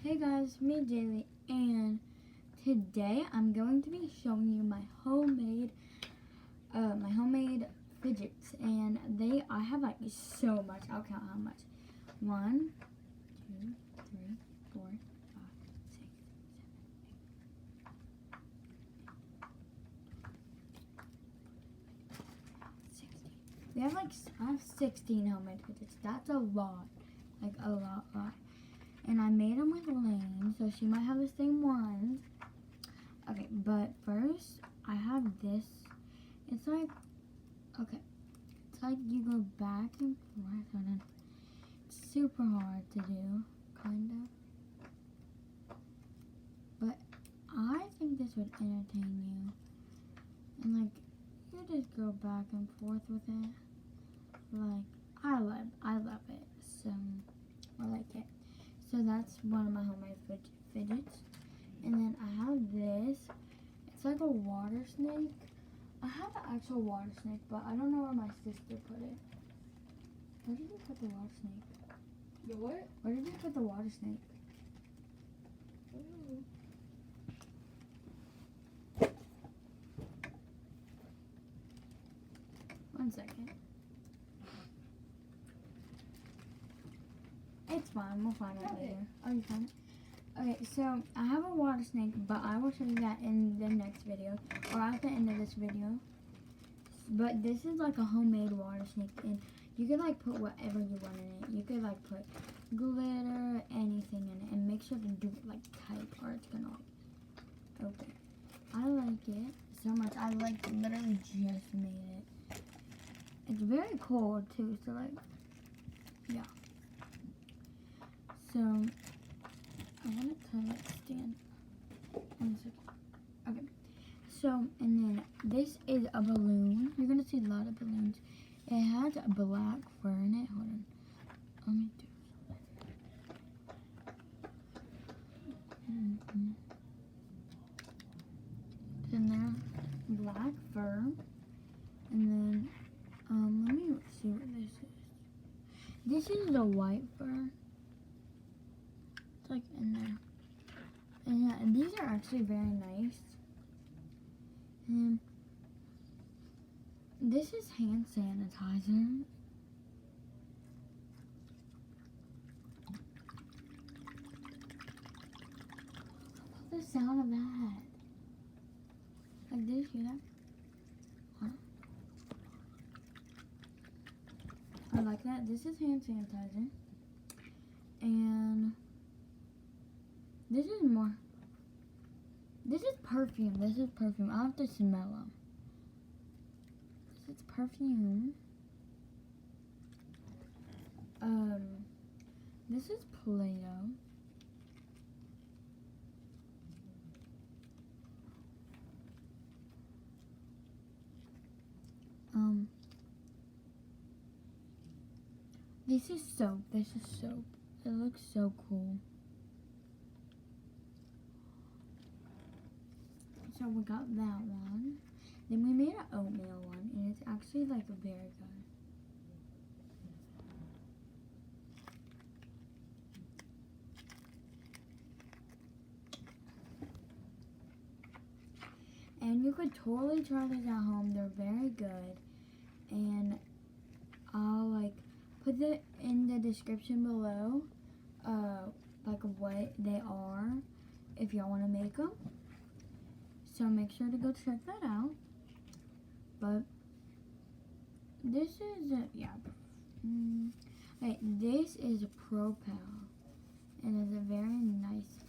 Hey guys, me Jaylee, and today I'm going to be showing you my homemade fidgets, and I have like so much. I'll count how much. 1, 2, 3, 4, 5, 6, 7, 8, 9, 10, 11, 12, 13, 14, 15, 16. I have 16 homemade fidgets. That's a lot, like a lot. And I made them with Lane, so she might have the same ones. Okay, but first, I have this. It's like you go back and forth, and it's super hard to do, kind of. But I think this would entertain you. And like, you just go back and forth with it. Like, I love it. So, I like it. So that's one of my homemade fidgets. And then I have this. It's like a water snake. I have an actual water snake, but I don't know where my sister put it. Where did you put the water snake? The what? Where did you put the water snake? One second. It's fine, we'll find it later. Oh, you found it? Okay, so I have a water snake, but I will show you that in the next video, or at the end of this video. But this is like a homemade water snake, and you could like put whatever you want in it. You could like put glitter, anything in it, and make sure to do it like tight, or it's gonna like open. I like it so much. I like literally just made it. It's very cold too, so like, yeah. So, I want it to like stand. 1 second. Okay. So, and then this is a balloon. You're gonna see a lot of balloons. It has a black fur in it. Hold on. Let me do something. Then there's black fur. And then, let me see what this is. This is the white fur. It's like in there. And yeah, and these are actually very nice. And this is hand sanitizer. What's the sound of that? Like, did you hear that? Hold on. I like that. This is hand sanitizer. And this is more. This is perfume. I have to smell them. This is perfume. This is play-Doh. This is soap. It looks so cool. So we got that one. Then we made an oatmeal one, and it's actually like very good. And you could totally try this at home. They're very good. And I'll like put it in the description below, like what they are, if y'all want to make them. So make sure to go check that out. But this is this is a Propel, and it's a very nice.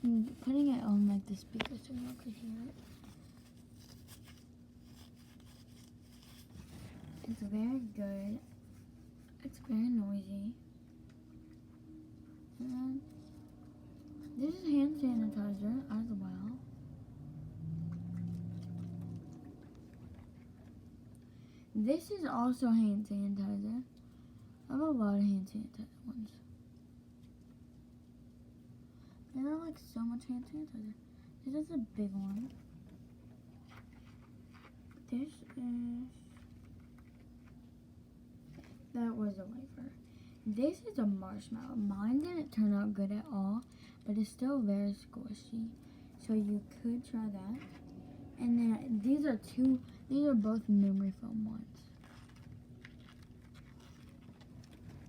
I'm putting it on like the speaker so y'all could hear it. It's very good. It's very noisy. And this is hand sanitizer as well. This is also hand sanitizer. I have a lot of hand sanitizer ones. There are like so much hand sanitizer. This is a big one. That was a wafer. this is a marshmallow. Mine didn't turn out good at all, but it's still very squishy. So you could try that. And then these are both memory foam ones.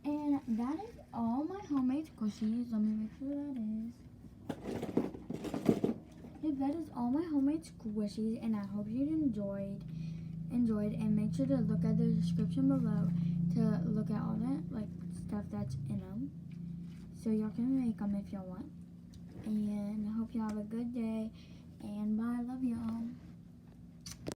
And that is all my homemade squishies. Let me make sure that is. Yep, that is all my homemade squishies, and I hope you enjoyed. And make sure to look at the description below to look at all that stuff that's in them, so y'all can make them if y'all want. And I hope y'all have a good day. And bye. Love y'all.